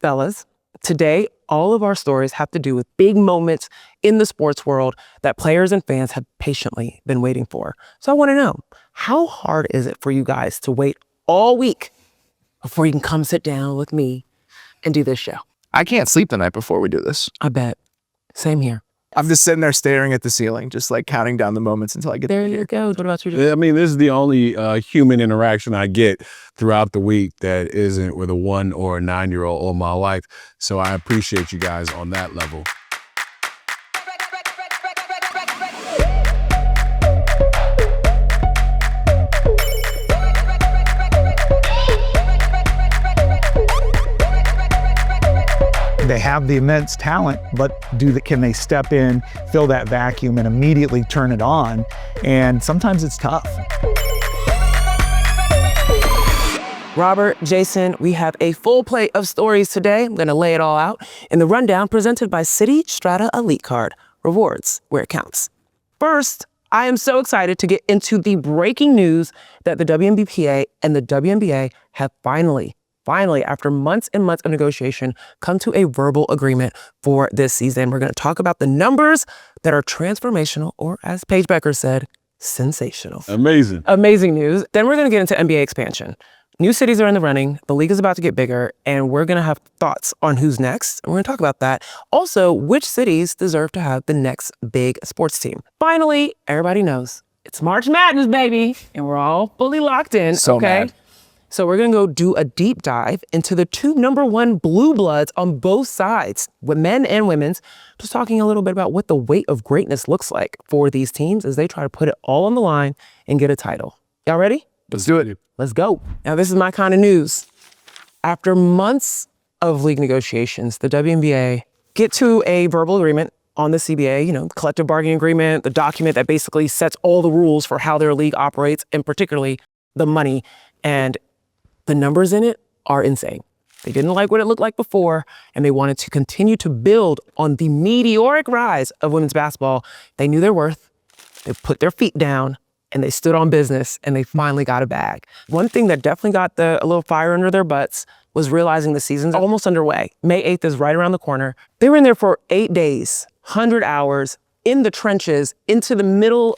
Fellas, today, all of our stories have to do with big moments in the sports world that players and fans have patiently been waiting for. So I want to know, how hard is it for you guys to wait all week before you can come sit down with me and do this show? I can't sleep the night before we do this. I bet. Same here. I'm just sitting there staring at the ceiling, just like counting down the moments until I get There you go. What about you? I mean, this is the only human interaction I get throughout the week that isn't with a 1 or a 9-year-old all my life. So I appreciate you guys on that level. They have the immense talent, but can they step in, fill that vacuum, and immediately turn it on? And sometimes it's tough. Robert, Jason, we have a full plate of stories today. I'm going to lay it all out in the rundown presented by Citi Strata Elite Card. Rewards where it counts. First, I am so excited to get into the breaking news that the WNBA and the WNBA have finally, after months and months of negotiation, come to a verbal agreement for this season. We're going to talk about the numbers that are transformational, or as Paige Becker said, sensational. Amazing. Amazing news. Then we're going to get into NBA expansion. New cities are in the running, the league is about to get bigger, and we're going to have thoughts on who's next. And we're going to talk about that. Also, which cities deserve to have the next big sports team. Finally, everybody knows it's March Madness, baby, and we're all fully locked in. So mad. So we're going to go do a deep dive into the two #1 blue bloods on both sides, with men and women's, just talking a little bit about what the weight of greatness looks like for these teams as they try to put it all on the line and get a title. Y'all ready? Let's do it. Let's go. Now, this is my kind of news. After months of league negotiations, the WNBA get to a verbal agreement on the CBA, collective bargaining agreement, the document that basically sets all the rules for how their league operates, and particularly the money. And the numbers in it are insane. They didn't like what it looked like before, and they wanted to continue to build on the meteoric rise of women's basketball. They knew their worth. They put their feet down, and they stood on business, and they finally got a bag. One thing that definitely got a little fire under their butts was realizing the season's almost underway. May 8th is right around the corner. They were in there for 8 days, 100 hours, in the trenches, into the middle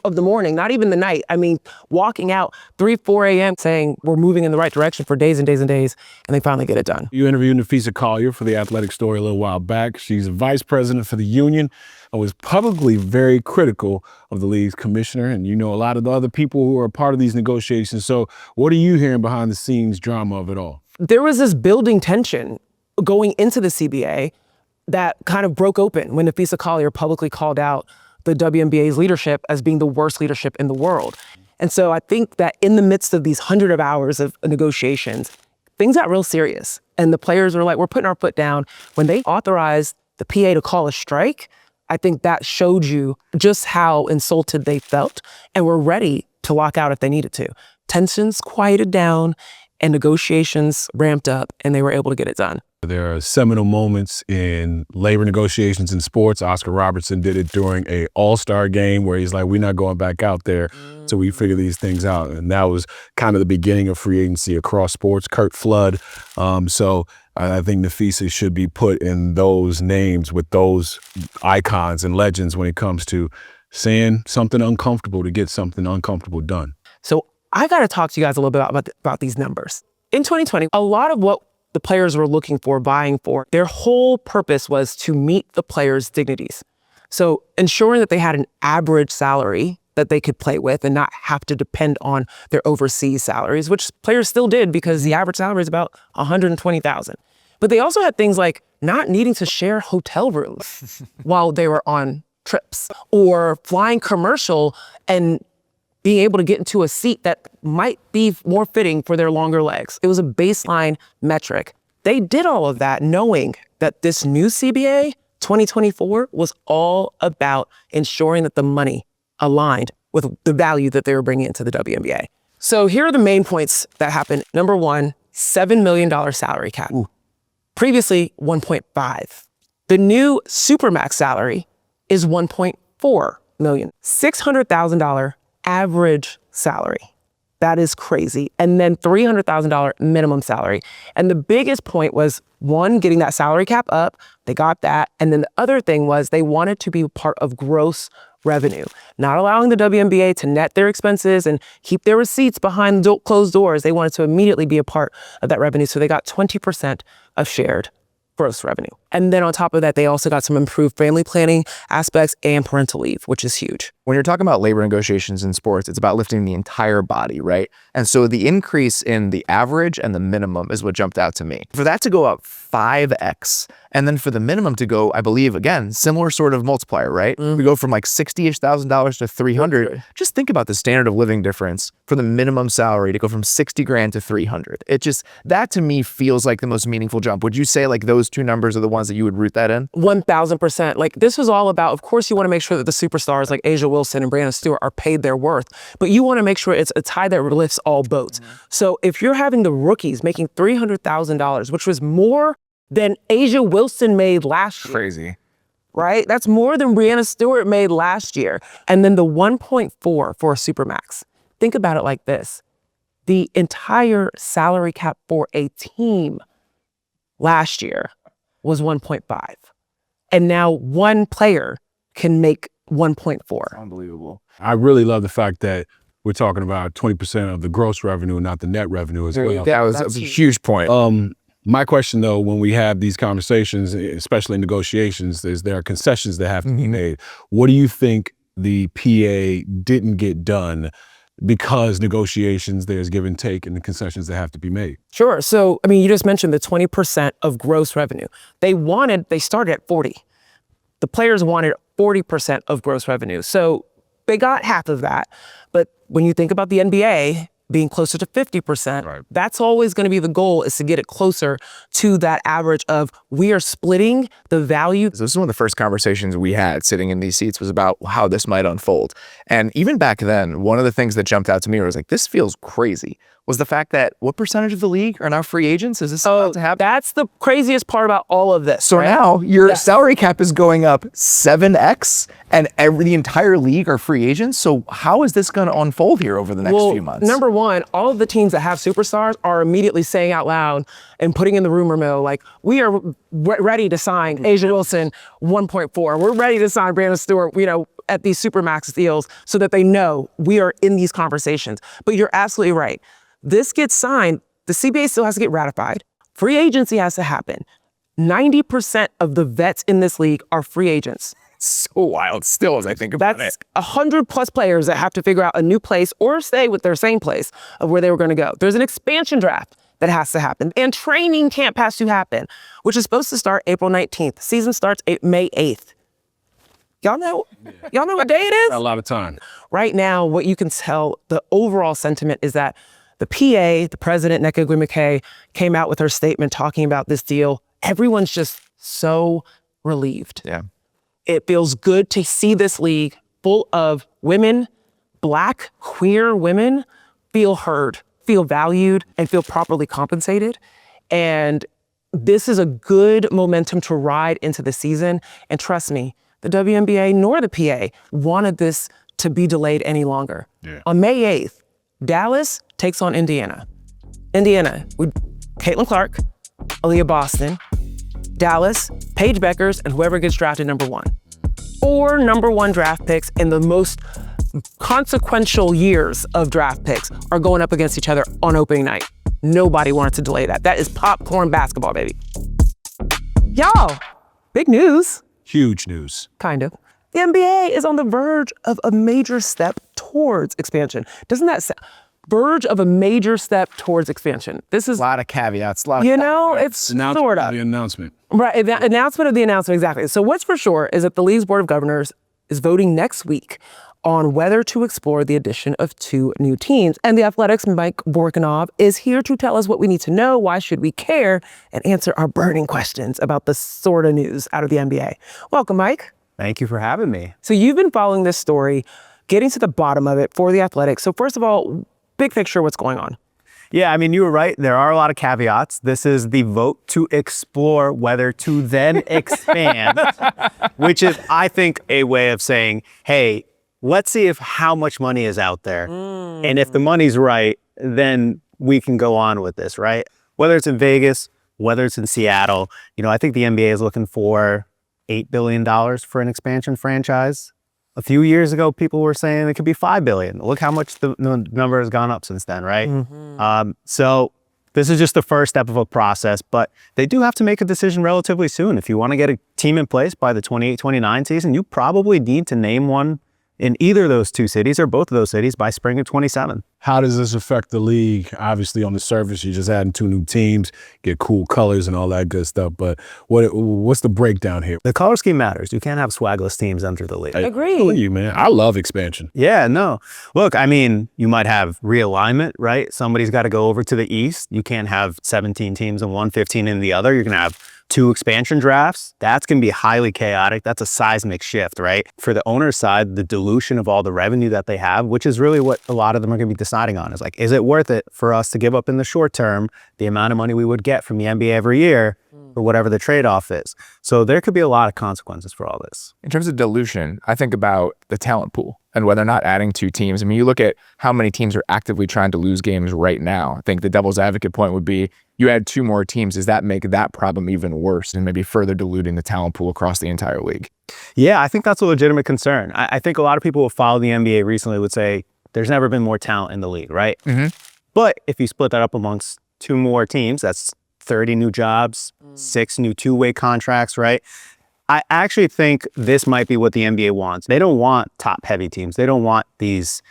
of the morning, not even the night. I mean, walking out 3, 4 a.m. saying we're moving in the right direction for days and days and days, and they finally get it done. You interviewed Nafisa Collier for the Athletic Story a little while back. She's vice president for the union and was publicly very critical of the league's commissioner. And you know a lot of the other people who are a part of these negotiations. So what are you hearing behind the scenes drama of it all? There was this building tension going into the CBA that kind of broke open when Nafisa Collier publicly called out the WNBA's leadership as being the worst leadership in the world. And so I think that in the midst of these 100 hours of negotiations, things got real serious. And the players were like, we're putting our foot down. When they authorized the PA to call a strike, I think that showed you just how insulted they felt and were ready to lock out if they needed to. Tensions quieted down and negotiations ramped up, and they were able to get it done. There are seminal moments in labor negotiations in sports. Oscar Robertson did it during a all-star game where he's like, we're not going back out there till we figure these things out. And that was kind of the beginning of free agency across sports. Kurt Flood. So I think Nafisa should be put in those names with those icons and legends when it comes to saying something uncomfortable to get something uncomfortable done. So I got to talk to you guys a little bit about these numbers. In 2020, a lot of what the players were looking for, buying for, their whole purpose was to meet the players' dignities. So ensuring that they had an average salary that they could play with and not have to depend on their overseas salaries, which players still did because the average salary is about $120,000. But they also had things like not needing to share hotel rooms while they were on trips, or flying commercial and being able to get into a seat that might be more fitting for their longer legs. It was a baseline metric. They did all of that knowing that this new CBA 2024 was all about ensuring that the money aligned with the value that they were bringing into the WNBA. So here are the main points that happened. Number one, $7 million salary cap. Ooh. Previously, 1.5. The new Supermax salary is 1.4 million. $600,000 average salary. That is crazy. And then $300,000 minimum salary. And the biggest point was, one, getting that salary cap up. They got that. And then the other thing was they wanted to be part of gross revenue, not allowing the WNBA to net their expenses and keep their receipts behind closed doors. They wanted to immediately be a part of that revenue. So they got 20% of shared gross revenue. And then on top of that, they also got some improved family planning aspects and parental leave, which is huge. When you're talking about labor negotiations in sports, it's about lifting the entire body, right? And so the increase in the average and the minimum is what jumped out to me. For that to go up 5x, and then for the minimum to go, I believe, again, similar sort of multiplier, right? We go from like $60-ish thousand to 300. Just think about the standard of living difference for the minimum salary to go from 60 grand to 300. It just, that to me feels like the most meaningful jump. Would you say like those two numbers are the ones that you would root that in? 1,000%. Like this was all about, of course, you want to make sure that the superstars like Asia Wilson and Brianna Stewart are paid their worth, but you want to make sure it's a tide that lifts all boats. So if you're having the rookies making $300,000, which was more than Asia Wilson made last year. Crazy. Right? That's more than Brianna Stewart made last year. And then the 1.4 for a Supermax. Think about it like this. The entire salary cap for a team last year was 1.5. And now one player can make 1.4. Unbelievable. I really love the fact that we're talking about 20% of the gross revenue, not the net revenue as well. That was a huge point. My question, though, when we have these conversations, especially negotiations, is there are concessions that have to be made. What do you think the PA didn't get done because negotiations, there's give and take, and the concessions that have to be made? Sure. So, I mean, you just mentioned the 20% of gross revenue. They started at 40. The players wanted 40% of gross revenue. So they got half of that. But when you think about the NBA being closer to 50%, Right. That's always going to be the goal, is to get it closer to that average of we are splitting the value. This is one of the first conversations we had sitting in these seats was about how this might unfold. And even back then, one of the things that jumped out to me was like, this feels crazy, was the fact that what percentage of the league are now free agents? Is this about to happen? That's the craziest part about all of this. So right? now your salary cap is going up 7x and the entire league are free agents. So how is this going to unfold here over the next few months? Number one, all of the teams that have superstars are immediately saying out loud and putting in the rumor mill, like, we are ready to sign Asia Wilson 1.4. We're ready to sign Brianna Stewart, at these Supermax deals, so that they know we are in these conversations. But you're absolutely right. This gets signed, the CBA still has to get ratified. Free agency has to happen. 90% of the vets in this league are free agents. So wild still as I think about That's it. 100 plus players that have to figure out a new place or stay with their same place of where they were going to go. There's an expansion draft that has to happen, and training camp has to happen, which is supposed to start April 19th. Season starts May 8th. Y'all know what day it is? A lot of time. Right now, what you can tell, the overall sentiment is that the PA, the president, Nneka Ogwumike, came out with her statement talking about this deal. Everyone's just so relieved. Yeah. It feels good to see this league full of women, Black, queer women, feel heard, feel valued, and feel properly compensated. And this is a good momentum to ride into the season. And trust me, the WNBA nor the PA wanted this to be delayed any longer. Yeah. On May 8th, Dallas takes on Indiana. Indiana, with Caitlin Clark, Aaliyah Boston, Dallas, Paige Beckers, and whoever gets drafted number 1. 4 number 1 draft picks in the most consequential years of draft picks are going up against each other on opening night. Nobody wanted to delay that. That is popcorn basketball, baby. Y'all, big news. Huge news. Kind of. The NBA is on the verge of a major step towards expansion. Doesn't that sound? Verge of a major step towards expansion. This is, A lot of caveats. A lot of it's sort of. The announcement. Right, the announcement of the announcement, exactly. So what's for sure is that the league's board of governors is voting next week on whether to explore the addition of 2 new teams. And the Athletics' Mike Vorkunov is here to tell us what we need to know, why should we care, and answer our burning questions about the sort of news out of the NBA. Welcome, Mike. Thank you for having me. So you've been following this story, getting to the bottom of it for the Athletics. So first of all, big picture, what's going on? Yeah, I mean, you were right. There are a lot of caveats. This is the vote to explore whether to then expand, which is, I think, a way of saying, hey, let's see if how much money is out there. And if the money's right, then we can go on with this, right? Whether it's in Vegas, whether it's in Seattle, I think the NBA is looking for $8 billion for an expansion franchise. A few years ago, people were saying it could be $5 billion. Look how much the number has gone up since then, right? So this is just the first step of a process, but they do have to make a decision relatively soon. If you want to get a team in place by the 28-29 season, you probably need to name one in either of those two cities or both of those cities by spring of 27. How does this affect the league? Obviously, on the surface, you're just adding 2 new teams, get cool colors and all that good stuff. But what's the breakdown here? The color scheme matters. You can't have swagless teams enter the league. Agree. Tell you, man. I love expansion. Yeah, no. Look, I mean, you might have realignment, right? Somebody's got to go over to the East. You can't have 17 teams in one, 15 in the other. You're going to have 2 expansion drafts. That's going to be highly chaotic. That's a seismic shift, right? For the owner's side, the dilution of all the revenue that they have, which is really what a lot of them are going to be deciding on, is like, is it worth it for us to give up in the short term the amount of money we would get from the NBA every year or whatever the trade-off is? So there could be a lot of consequences for all this. In terms of dilution, I think about the talent pool and whether or not adding 2 teams. I mean, you look at how many teams are actively trying to lose games right now. I think the devil's advocate point would be, you add 2 more teams, does that make that problem even worse and maybe further diluting the talent pool across the entire league? Yeah, I think that's a legitimate concern. I think a lot of people who follow the NBA recently would say there's never been more talent in the league, right? But if you split that up amongst 2 more teams, that's 30 new jobs, 6 new 2-way contracts, right? I actually think this might be what the NBA wants. They don't want top-heavy teams. They don't want these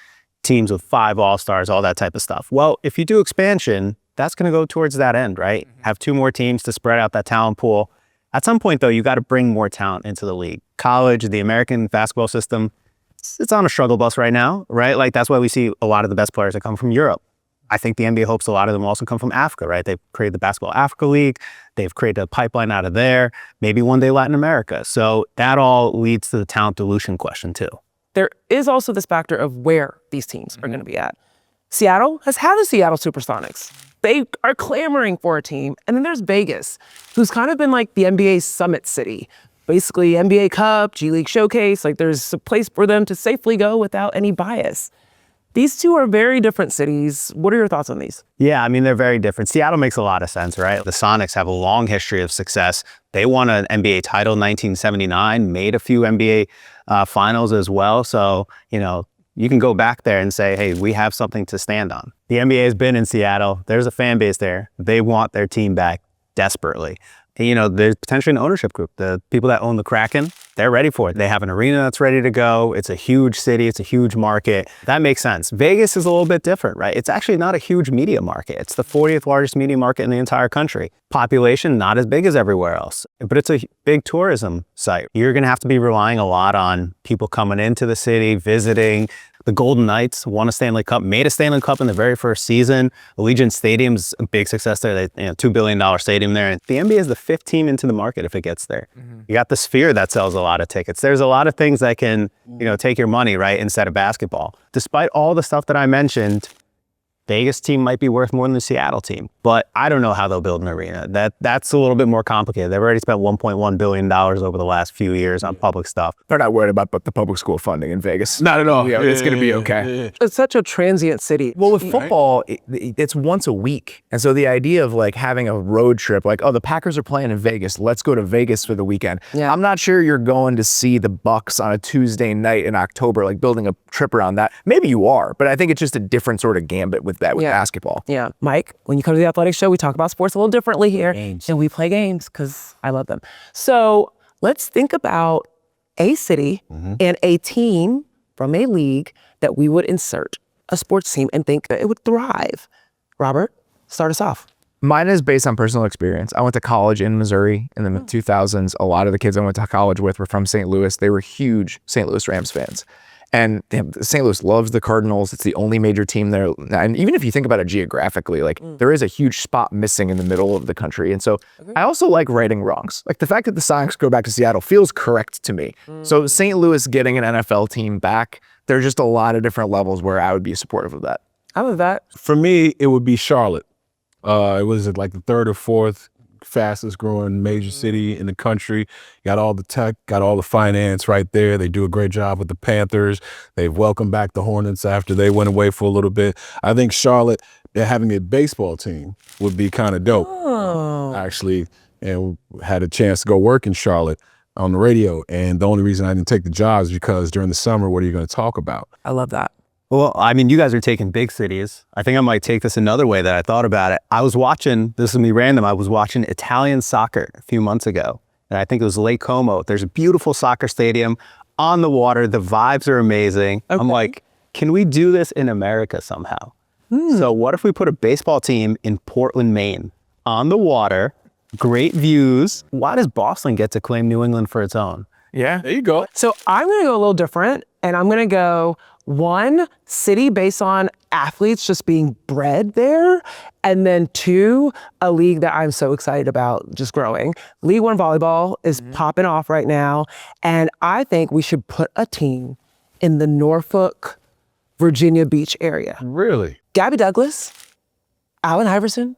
teams with 5 all-stars, all that type of stuff. Well, if you do expansion, that's going to go towards that end, right? Have 2 more teams to spread out that talent pool. At some point, though, you got to bring more talent into the league. College, the American basketball system, it's on a struggle bus right now, right? Like, that's why we see a lot of the best players that come from Europe. I think the NBA hopes a lot of them also come from Africa, right? They've created the Basketball Africa League. They've created a pipeline out of there, maybe one day Latin America. So that all leads to the talent dilution question too. There is also this factor of where these teams are going to be at. Seattle has had the Seattle SuperSonics. They are clamoring for a team. And then there's Vegas, who's kind of been like the NBA's summit city. Basically, NBA Cup, G League Showcase, like there's a place for them to safely go without any bias. These 2 are very different cities. What are your thoughts on these? Yeah, I mean, they're very different. Seattle makes a lot of sense, right? The Sonics have a long history of success. They won an NBA title in 1979, made a few NBA finals as well. So, you can go back there and say, hey, we have something to stand on. The NBA has been in Seattle. There's a fan base there. They want their team back desperately. And, there's potentially an ownership group. The people that own the Kraken, they're ready for it. They have an arena that's ready to go. It's a huge city. It's a huge market. That makes sense. Vegas is a little bit different, right? It's actually not a huge media market. It's the 40th largest media market in the entire country. Population, not as big as everywhere else, but it's a big tourism site. You're going to have to be relying a lot on people coming into the city, visiting. The Golden Knights won a Stanley Cup, made a Stanley Cup in the very first season. Allegiant Stadium's a big success there. $2 billion stadium there. And the NBA is the 5th team into the market if it gets there. You got the Sphere that sells a lot of tickets. There's a lot of things that can, take your money, right, instead of basketball. Despite all the stuff that I mentioned, Vegas team might be worth more than the Seattle team, but I don't know how they'll build an arena. That's a little bit more complicated. They've already spent $1.1 billion over the last few years on public stuff. They're not worried about the public school funding in Vegas. Not at all. Yeah, it's going to be okay. It's such a transient city. Well, with football, it's once a week. And so the idea of like having a road trip, like, oh, the Packers are playing in Vegas. Let's go to Vegas for the weekend. Yeah. I'm not sure you're going to see the Bucks on a Tuesday night in October, like building a trip around that. Maybe you are, but I think it's just a different sort of gambit with that, with basketball. Yeah. Mike, when you come to the Athletic Show, we talk about sports a little differently here. And we play games because I love them. So let's think about a city and a team from a league that we would insert a sports team and think that it would thrive. Robert, start us off. Mine is based on personal experience. I went to college in Missouri in the 2000s. A lot of the kids I went to college with were from St. Louis. They were huge St. Louis Rams fans. And St. Louis loves the Cardinals. It's the only major team there. And even if you think about it geographically, like there is a huge spot missing in the middle of the country. And so I also like righting wrongs. Like the fact that the Sonics go back to Seattle feels correct to me. So St. Louis getting an NFL team back, there's just a lot of different levels where I would be supportive of that. I love that. For me, it would be Charlotte. It was like the 3rd or 4th fastest growing major city in the country. Got all the tech, got all the finance right there. They do a great job with the Panthers. They've welcomed back the Hornets after they went away for a little bit. I think Charlotte, having a baseball team would be kind of dope. Actually, and had a chance to go work in Charlotte on the radio. And the only reason I didn't take the job is because during the summer, what are you going to talk about? I love that. Well, I mean, you guys are taking big cities. I think I might take this another way that I thought about it. I was watching, this is me random, I was watching Italian soccer a few months ago. And I think it was Lake Como. There's a beautiful soccer stadium on the water. The vibes are amazing. Okay. I'm like, can we do this in America somehow? So what if we put a baseball team in Portland, Maine, on the water, great views? Why does Boston get to claim New England for its own? Yeah. There you go. So I'm going to go a little different, and I'm going to go one, city based on athletes just being bred there, and then two, a league that I'm so excited about just growing. League One volleyball is popping off right now, and I think we should put a team in the Norfolk, Virginia Beach area. Really? Gabby Douglas, Allen Iverson,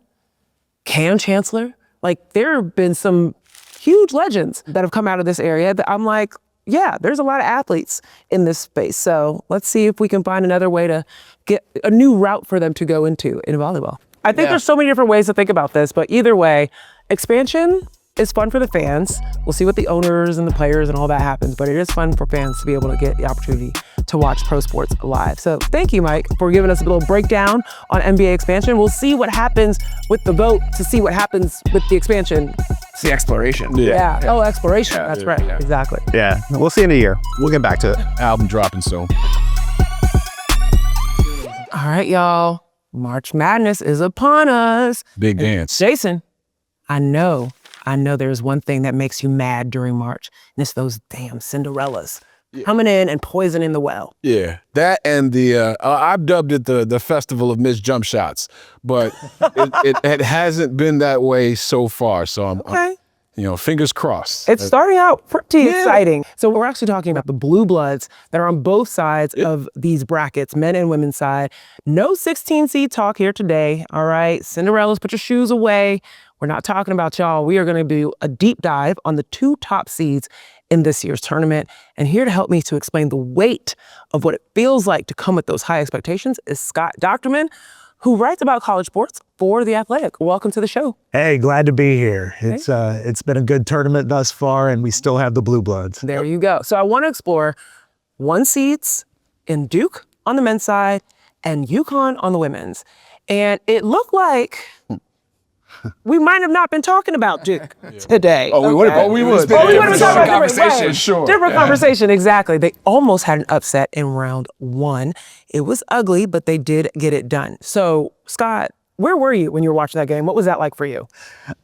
Cam Chancellor. Like, there have been some huge legends that have come out of this area that I'm like, yeah, there's a lot of athletes in this space. So let's see if we can find another way to get a new route for them to go into in volleyball. I think there's so many different ways to think about this, but either way, expansion is fun for the fans. We'll see what the owners and the players and all that happens, but it is fun for fans to be able to get the opportunity to watch pro sports live. So thank you, Mike, for giving us a little breakdown on NBA expansion. We'll see what happens with the vote to see what happens with the expansion. It's the exploration. Yeah. Oh, exploration. That's right. Yeah. Exactly. Yeah, we'll see in a year. We'll get back to it. Album dropping soon. All right, y'all. March Madness is upon us. Big dance. Jason, I know there's one thing that makes you mad during March, and it's those damn Cinderellas coming in and poisoning the well. Yeah, that and the I've dubbed it the Festival of Missed Jump Shots, but it hasn't been that way so far. So I'm fingers crossed. It's starting out pretty exciting. So we're actually talking about the blue bloods that are on both sides of these brackets, men and women's side. No 16 seed talk here today. All right, Cinderellas, put your shoes away. We're not talking about y'all. We are going to do a deep dive on the two top seeds in this year's tournament. And here to help me to explain the weight of what it feels like to come with those high expectations is Scott Dochterman, who writes about college sports for The Athletic. Welcome to the show. Hey, glad to be here. It's been a good tournament thus far, and we still have the Blue Bloods. There you go. So I want to explore one seeds in Duke on the men's side and UConn on the women's. And it looked like we might have not been talking about Duke today. Oh, we would have. Okay. Oh, we would. Oh, we would have talked about different conversation, sure. Different conversation, exactly. They almost had an upset in round one. It was ugly, but they did get it done. So, Scott, where were you when you were watching that game? What was that like for you?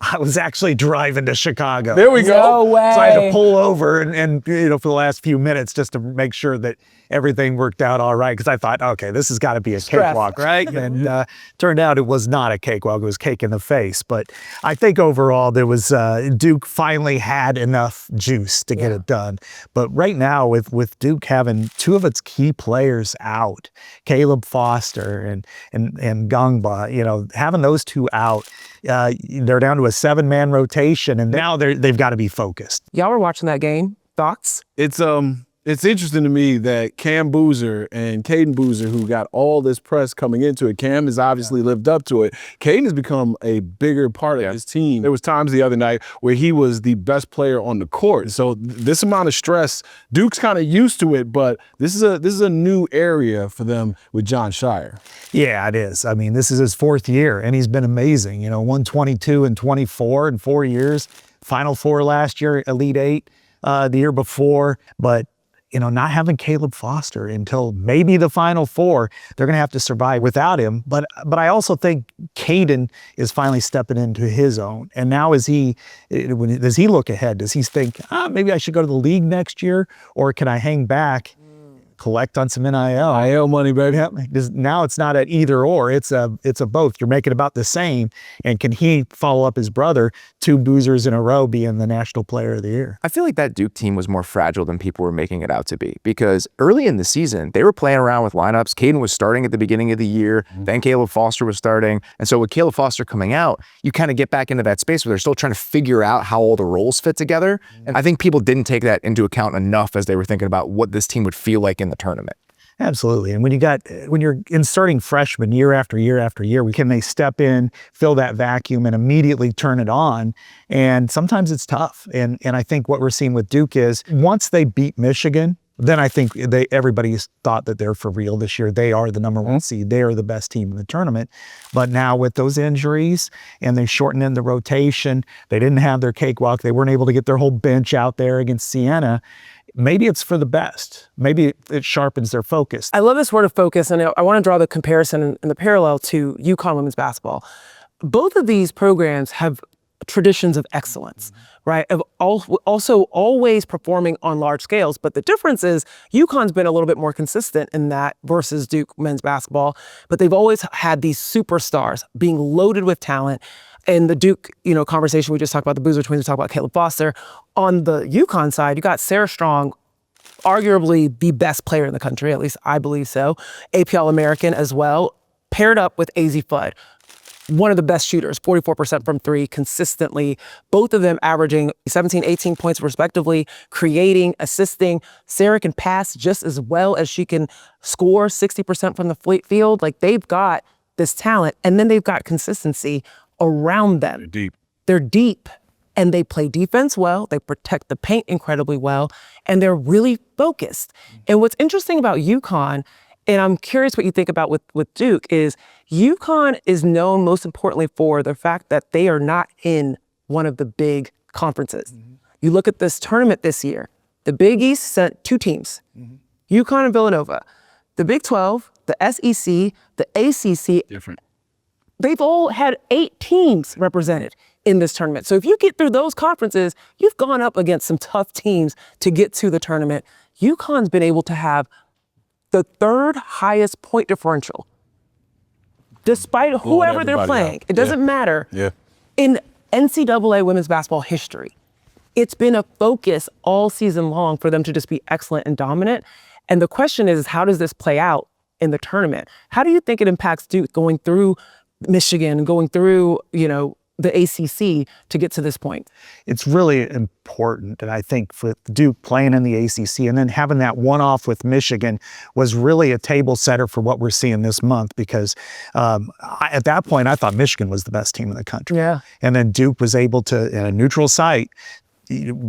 I was actually driving to Chicago. There we go. No way. So I had to pull over and for the last few minutes just to make sure that everything worked out all right, because I thought, okay, this has got to be a cakewalk, right? And turned out it was not a cakewalk. It was cake in the face. But I think overall there was Duke finally had enough juice to get it done. But right now with Duke having two of its key players out, Caleb Foster and Gangba, having those two out, they're down to a 7-man rotation, and now they've got to be focused. Y'all were watching that game. Thoughts? It's interesting to me that Cam Boozer and Caden Boozer, who got all this press coming into it, Cam has obviously lived up to it. Caden has become a bigger part of his team. There was times the other night where he was the best player on the court. So this amount of stress, Duke's kind of used to it, but this is a new area for them with John Shire. Yeah, it is. I mean, this is his 4th year, and he's been amazing. 122 and 24 in 4 years. Final Four last year, Elite Eight the year before, but not having Caleb Foster until maybe the Final Four, they're going to have to survive without him. But I also think Caden is finally stepping into his own. And now does he look ahead? Does he think, maybe I should go to the league next year, or can I hang back, collect on some NIL. IL money, baby. Yeah, now it's not an either or, it's a both. You're making about the same. And can he follow up his brother, 2 boozers in a row being the National Player of the Year? I feel like that Duke team was more fragile than people were making it out to be, because early in the season, they were playing around with lineups. Caden was starting at the beginning of the year. Then Caleb Foster was starting. And so with Caleb Foster coming out, you kind of get back into that space where they're still trying to figure out how all the roles fit together. And I think people didn't take that into account enough as they were thinking about what this team would feel like in the tournament. Absolutely. And when you're inserting freshmen year after year after year, can they step in, fill that vacuum, and immediately turn it on? And sometimes it's tough. And I think what we're seeing with Duke is once they beat Michigan, then I think everybody's thought that they're for real this year. They are the #1 seed. They are the best team in the tournament. But now with those injuries and they shortened in the rotation, they didn't have their cakewalk. They weren't able to get their whole bench out there against Siena. Maybe it's for the best. Maybe it sharpens their focus. I love this word of focus, and I want to draw the comparison and the parallel to UConn women's basketball. Both of these programs have traditions of excellence, right? Of also always performing on large scales. But the difference is UConn's been a little bit more consistent in that versus Duke men's basketball. But they've always had these superstars being loaded with talent. In the Duke, conversation, we just talked about the Boozer twins, we talked about Caleb Foster. On the UConn side, you got Sarah Strong, arguably the best player in the country, at least I believe so. AP All-American as well, paired up with AZ Fudd. One of the best shooters, 44% from 3 consistently. Both of them averaging 17, 18 points respectively, creating, assisting. Sarah can pass just as well as she can score 60% from the field. Like, they've got this talent, and then they've got consistency around them. They're deep. They're deep, and they play defense well. They protect the paint incredibly well, and they're really focused. And what's interesting about UConn, and I'm curious what you think about with Duke, is UConn is known most importantly for the fact that they are not in one of the big conferences. You look at this tournament this year, the Big East sent 2 teams, UConn and Villanova. The Big 12, the SEC, the ACC, Different. they've all had 8 teams represented in this tournament. So if you get through those conferences, you've gone up against some tough teams to get to the tournament. UConn's been able to have the 3rd highest point differential, despite whoever they're playing. Out. It doesn't matter. Yeah. In NCAA women's basketball history, it's been a focus all season long for them to just be excellent and dominant. And the question is how does this play out in the tournament? How do you think it impacts Duke going through Michigan, going through, the ACC to get to this point? It's really important. And I think for Duke playing in the ACC and then having that one-off with Michigan was really a table setter for what we're seeing this month, because at that point, I thought Michigan was the best team in the country. Yeah. And then Duke was able to, in a neutral site,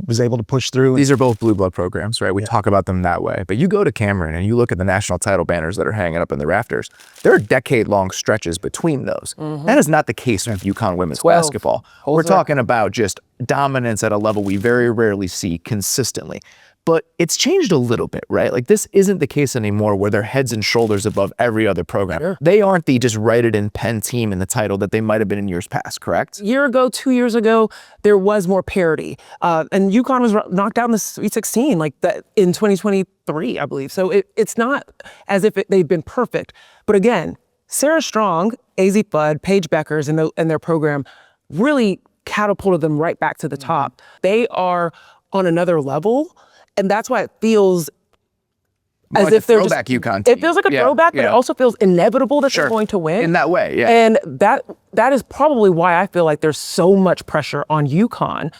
was able to push through. These are both blue blood programs, right? We talk about them that way. But you go to Cameron and you look at the national title banners that are hanging up in the rafters. There are decade-long stretches between those. That is not the case with UConn women's 12. basketball. We're talking about just dominance at a level we very rarely see consistently. But it's changed a little bit, right? Like, this isn't the case anymore where they're heads and shoulders above every other program. Sure. They aren't the just write-it-in pen team in the title that they might have been in years past, correct? A year ago, 2 years ago, there was more parity. And UConn was knocked out in the Sweet 16 like that in 2023, I believe. So it's not as if they've been perfect. But again, Sarah Strong, AZ Fudd, Paige Beckers and their program really catapulted them right back to the top. They are on another level. And that's why it feels as like if they're throwback just, UConn team. it feels like a throwback, but it also feels inevitable that they're going to win. In that way, yeah. And that is probably why I feel like there's so much pressure on UConn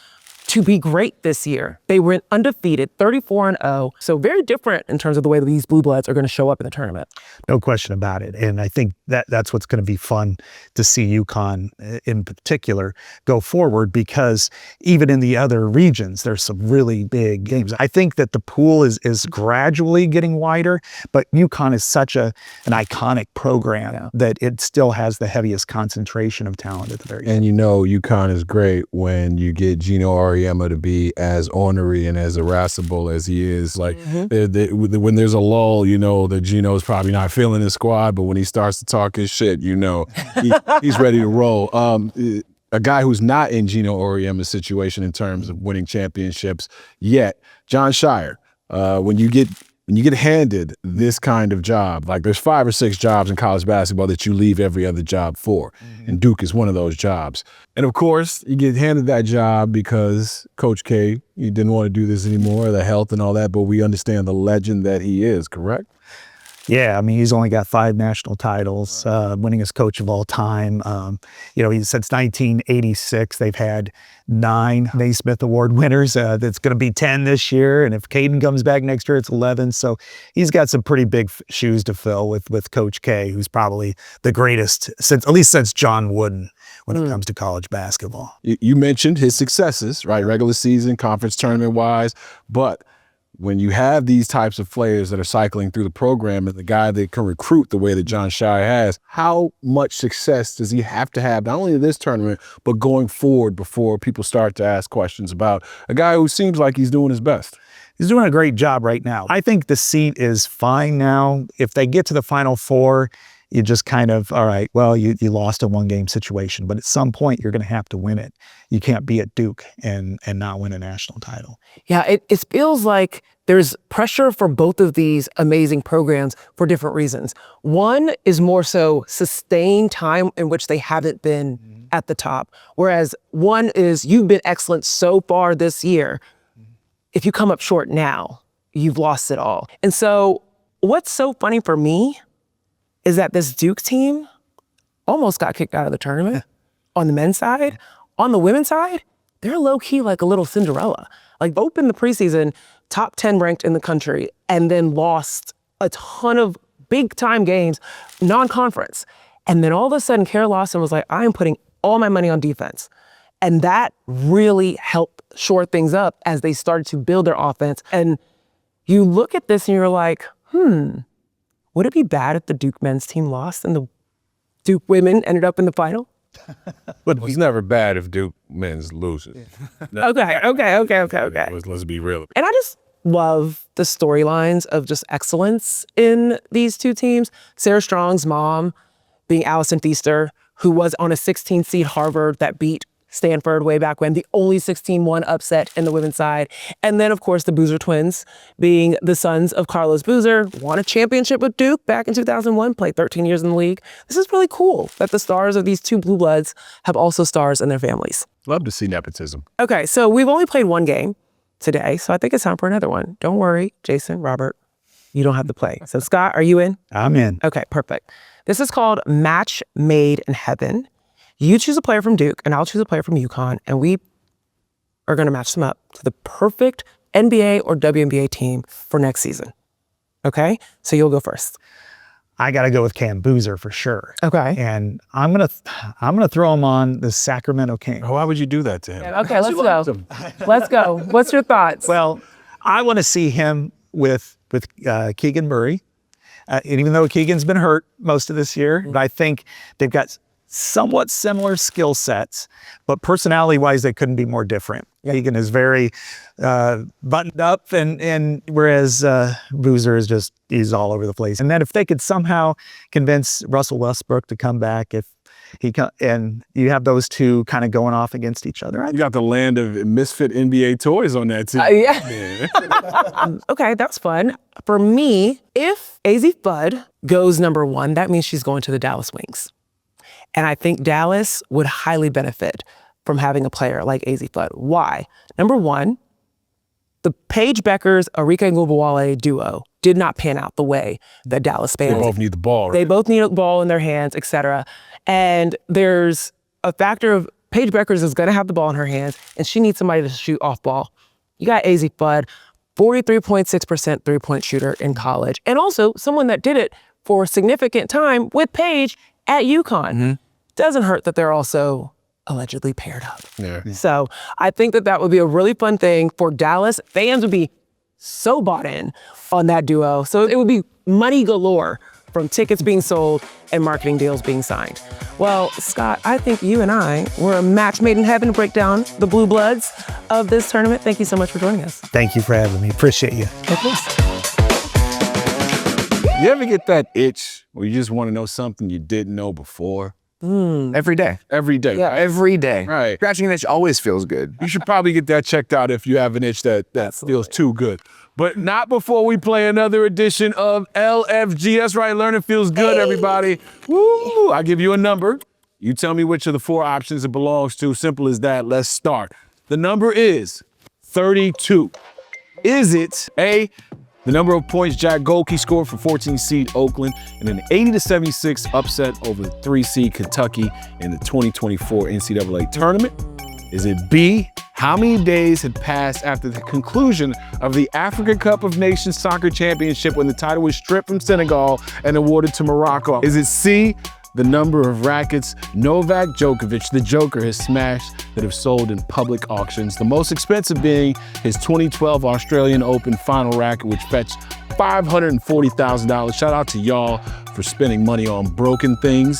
to be great this year. They went undefeated, 34-0. So very different in terms of the way that these Blue Bloods are going to show up in the tournament. No question about it. And I think that's what's going to be fun to see UConn in particular go forward, because even in the other regions, there's some really big games. I think that the pool is gradually getting wider, but UConn is such an iconic program that it still has the heaviest concentration of talent at the very end. And UConn is great when you get Gino Auriemma to be as ornery and as irascible as he is. Like, when there's a lull, that Gino's probably not feeling his squad, but when he starts to talk his shit, he's ready to roll. A guy who's not in Gino Auriemma's situation in terms of winning championships yet, John Shire. When you get when you get handed this kind of job, like there's 5 or 6 jobs in college basketball that you leave every other job for. And Duke is one of those jobs. And of course, you get handed that job because Coach K, you didn't want to do this anymore, the health and all that, but we understand the legend that he is, correct? Yeah, I mean, he's only got 5 national titles, winningest coach of all time. Since 1986, they've had 9 Naismith Award winners. That's going to be 10 this year, and if Caden comes back next year, it's 11. So he's got some pretty big shoes to fill with Coach K, who's probably the greatest at least since John Wooden when it comes to college basketball. You mentioned his successes, right? Regular season, conference tournament wise, but when you have these types of players that are cycling through the program and the guy that can recruit the way that John Shire has, how much success does he have to have, not only in this tournament, but going forward before people start to ask questions about a guy who seems like he's doing his best? He's doing a great job right now. I think the seat is fine now. If they get to the Final Four, you just kind of, all right, well, you lost a 1-game situation, but at some point you're going to have to win it. You can't be at Duke and not win a national title. Yeah, it feels like there's pressure for both of these amazing programs for different reasons. One is more so sustained time in which they haven't been at the top, whereas one is you've been excellent so far this year. If you come up short now, you've lost it all. And so what's so funny for me is that this Duke team almost got kicked out of the tournament on the men's side. On the women's side, they're low-key like a little Cinderella. Like opened the preseason top 10 ranked in the country and then lost a ton of big-time games, non-conference. And then all of a sudden, Kara Lawson was like, I'm putting all my money on defense. And that really helped shore things up as they started to build their offense. And you look at this and you're like, would it be bad if the Duke men's team lost and the Duke women ended up in the final? But it's never bad if Duke men's loses. Okay. Let's be real. And I just love the storylines of just excellence in these two teams. Sarah Strong's mom being Allison Feaster, who was on a 16 seed Harvard that beat Stanford way back when, the only 16-1 upset in the women's side. And then, of course, the Boozer twins being the sons of Carlos Boozer, won a championship with Duke back in 2001, played 13 years in the league. This is really cool that the stars of these two blue bloods have also stars in their families. Love to see nepotism. Okay, so we've only played one game today, so I think it's time for another one. Don't worry, Jason, Robert, you don't have to play. So Scott, are you in? I'm in. Okay, perfect. This is called Match Made in Heaven. You choose a player from Duke, and I'll choose a player from UConn, and we are going to match them up to the perfect NBA or WNBA team for next season. Okay? So you'll go first. I got to go with Cam Boozer for sure. Okay. And I'm gonna throw him on the Sacramento Kings. Why would you do that to him? Okay, let's go. Let's go. What's your thoughts? Well, I want to see him with Keegan Murray. And even though Keegan's been hurt most of this year, but I think they've got somewhat similar skill sets, but personality-wise, they couldn't be more different. Keegan is very buttoned up, and whereas Boozer is he's all over the place. And then if they could somehow convince Russell Westbrook to come back, and you have those two kind of going off against each other. You got the land of misfit NBA toys on that team. Yeah. Okay, that's fun. For me, if AZ Fudd goes number 1, that means she's going to the Dallas Wings. And I think Dallas would highly benefit from having a player like AZ Fudd. Why? Number 1, the Paige Beckers, Arike Ngubawale duo did not pan out the way that Dallas fans. They both need the ball. Right? They both need a ball in their hands, et cetera. And there's a factor of Paige Beckers is going to have the ball in her hands, and she needs somebody to shoot off ball. You got AZ Fudd, 43.6% three-point shooter in college, and also someone that did it for a significant time with Paige at UConn. Doesn't hurt that they're also allegedly paired up. Yeah. So I think that would be a really fun thing for Dallas. Fans would be so bought in on that duo. So it would be money galore from tickets being sold and marketing deals being signed. Well, Scott, I think you and I were a match made in heaven to break down the blue bloods of this tournament. Thank you so much for joining us. Thank you for having me. Appreciate you. Of course. You ever get that itch where you just want to know something you didn't know before? Every day. Every day. Yeah. Every day. Right. Scratching an itch always feels good. You should probably get that checked out if you have an itch that feels too good. But not before we play another edition of LFG. That's right, learning feels good, everybody. Woo! I give you a number. You tell me which of the 4 options it belongs to. Simple as that. Let's start. The number is 32. Is it A, the number of points Jack Golke scored for 14 seed Oakland in an 80-76 upset over 3 seed Kentucky in the 2024 NCAA tournament? Is it B, how many days had passed after the conclusion of the Africa Cup of Nations Soccer Championship when the title was stripped from Senegal and awarded to Morocco? Is it C, the number of rackets Novak Djokovic, the Joker, has smashed that have sold in public auctions, the most expensive being his 2012 Australian Open final racket, which fetched $540,000. Shout out to y'all for spending money on broken things.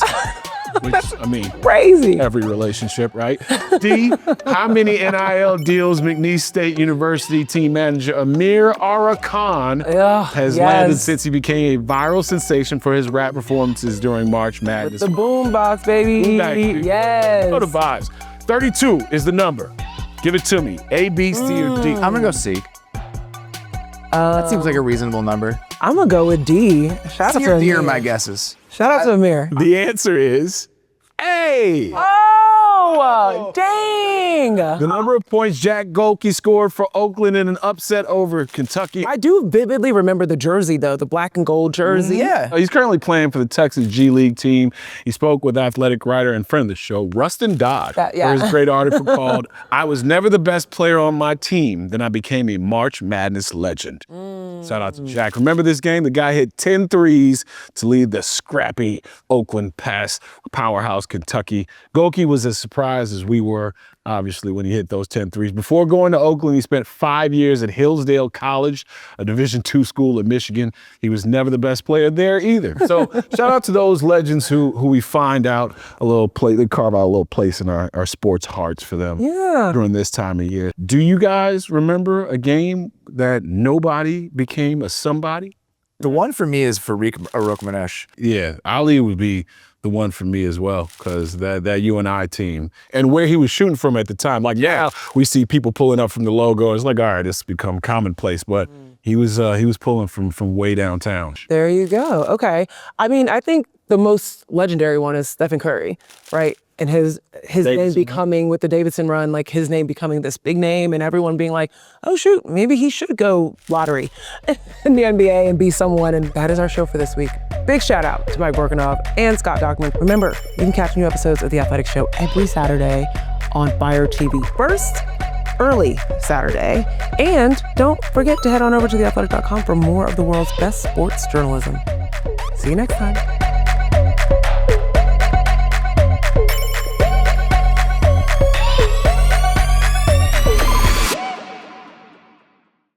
Which, I mean, Crazy. every relationship, right? D, how many NIL deals McNeese State University team manager Amir Arakan has landed since he became a viral sensation for his rap performances during March Madness? The boombox, baby. Boombox. Yes. Go to vibes. 32 is the number. Give it to me. A, B, C, or D. I'm gonna go C. That seems like a reasonable number. I'm gonna go with D. Shout out C to or D Amir. are my guesses. Shout out to Amir. The answer is A. Oh, dang. The number of points Jack Golke scored for Oakland in an upset over Kentucky. I do vividly remember the jersey, though, the black and gold jersey. Yeah. He's currently playing for the Texas G League team. He spoke with athletic writer and friend of the show, Rustin Dodd, Yeah. for his great article called, "I Was Never the Best Player on My Team, Then I Became a March Madness Legend." Shout out to Jack. Remember this game? The guy hit 10 threes to lead the scrappy Oakland past powerhouse Kentucky. Golke was as surprised as we were, obviously, when he hit those 10 threes. Before going to Oakland, he spent 5 years at Hillsdale College, a Division II school in Michigan. He was never the best player there either. So shout out to those legends who we find out a little place, they carve out a little place in our sports hearts for them during this time of year. Do you guys remember a game that nobody became a somebody? The one for me is Fareed Arokmanesh. Yeah, Ali would be the one for me as well, because that UNI team and where he was shooting from at the time. Like, yeah, we see people pulling up from the logo. It's like, all right, it's become commonplace, but he was pulling from way downtown. There you go. Okay. I mean, I think the most legendary one is Stephen Curry, right? And his name becoming, with the Davidson run, like his name becoming this big name and everyone being like, oh shoot, maybe he should go lottery in the NBA and be someone. And that is our show for this week. Big shout out to Mike Vorkunov and Scott Dochterman. Remember, you can catch new episodes of The Athletic Show every Saturday on Fire TV. First, early Saturday. And don't forget to head on over to theathletic.com for more of the world's best sports journalism. See you next time.